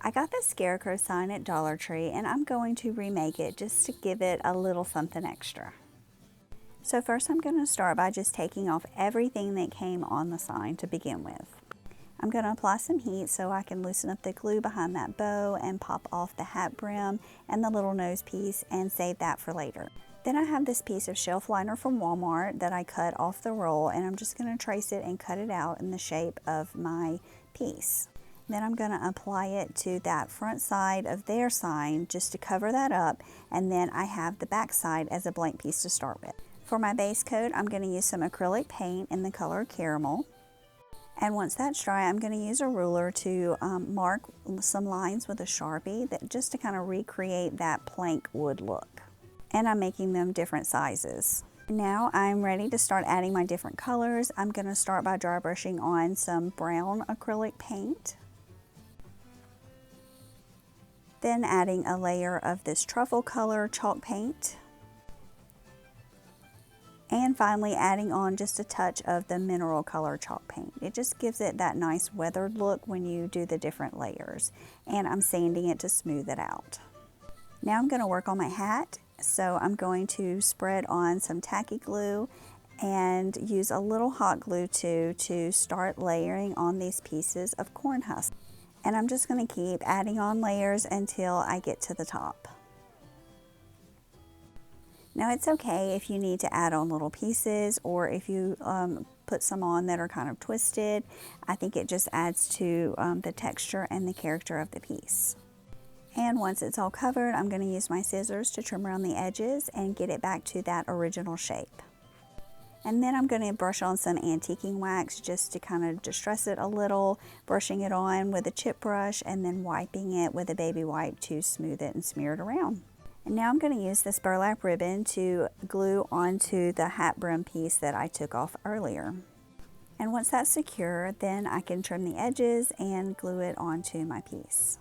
I got the Scarecrow sign at Dollar Tree and I'm going to remake it just to give it a little something extra. So first I'm going to start by just taking off everything that came on the sign to begin with. I'm going to apply some heat so I can loosen up the glue behind that bow and pop off the hat brim and the little nose piece and save that for later. Then I have this piece of shelf liner from Walmart that I cut off the roll, and I'm just going to trace it and cut it out in the shape of my piece. Then I'm going to apply it to that front side of their sign just to cover that up, and then I have the back side as a blank piece to start with. For my base coat, I'm going to use some acrylic paint in the color caramel. And once that's dry, I'm going to use a ruler to mark some lines with a Sharpie just to kind of recreate that plank wood look. And I'm making them different sizes. Now I'm ready to start adding my different colors. I'm going to start by dry brushing on some brown acrylic paint. Then adding a layer of this truffle color chalk paint. And finally adding on just a touch of the mineral color chalk paint. It just gives it that nice weathered look when you do the different layers. And I'm sanding it to smooth it out. Now I'm going to work on my hat. So I'm going to spread on some tacky glue and use a little hot glue too to start layering on these pieces of corn husk. And I'm just going to keep adding on layers until I get to the top. Now it's okay if you need to add on little pieces, or if you put some on that are kind of twisted. I think it just adds to the texture and the character of the piece. And once it's all covered, I'm going to use my scissors to trim around the edges and get it back to that original shape. And then I'm going to brush on some antiquing wax just to kind of distress it a little, brushing it on with a chip brush and then wiping it with a baby wipe to smooth it and smear it around. And now I'm going to use this burlap ribbon to glue onto the hat brim piece that I took off earlier. And once that's secure, then I can trim the edges and glue it onto my piece.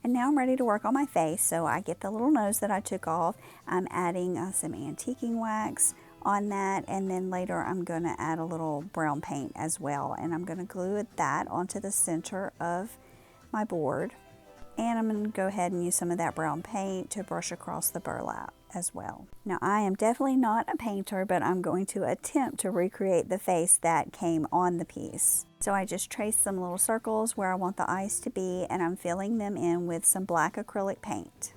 And now I'm ready to work on my face, so I get the little nose that I took off. I'm adding some antiquing wax on that, and then later I'm going to add a little brown paint as well. And I'm going to glue that onto the center of my board. And I'm going to go ahead and use some of that brown paint to brush across the burlap as well. Now I am definitely not a painter, but I'm going to attempt to recreate the face that came on the piece. So I just traced some little circles where I want the eyes to be, and I'm filling them in with some black acrylic paint.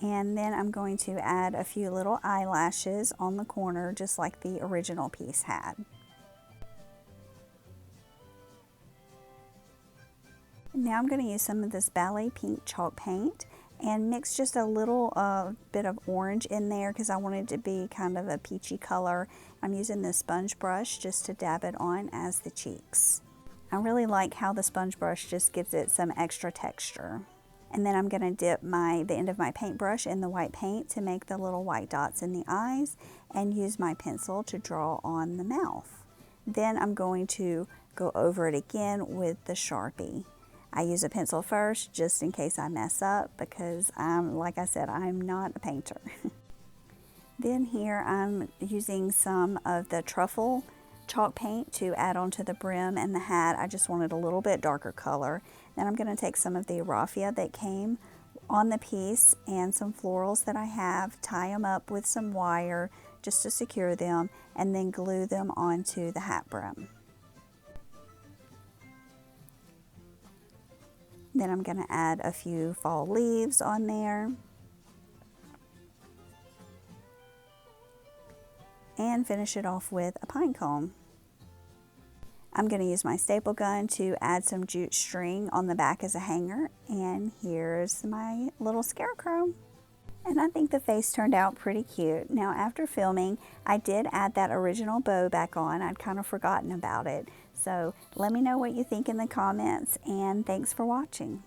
And then I'm going to add a few little eyelashes on the corner, just like the original piece had. Now I'm going to use some of this ballet pink chalk paint and mix just a little bit of orange in there because I want it to be kind of a peachy color. I'm using this sponge brush just to dab it on as the cheeks. I really like how the sponge brush just gives it some extra texture. And then I'm going to dip the end of my paintbrush in the white paint to make the little white dots in the eyes and use my pencil to draw on the mouth. Then I'm going to go over it again with the Sharpie. I use a pencil first just in case I mess up because like I said, I'm not a painter. Then here I'm using some of the truffle chalk paint to add onto the brim and the hat. I just wanted a little bit darker color. Then I'm going to take some of the raffia that came on the piece and some florals that I have, tie them up with some wire just to secure them, and then glue them onto the hat brim. Then I'm going to add a few fall leaves on there. And finish it off with a pine cone. I'm going to use my staple gun to add some jute string on the back as a hanger. And here's my little scarecrow. And I think the face turned out pretty cute. Now after filming, I did add that original bow back on. I'd kind of forgotten about it. So let me know what you think in the comments, and thanks for watching.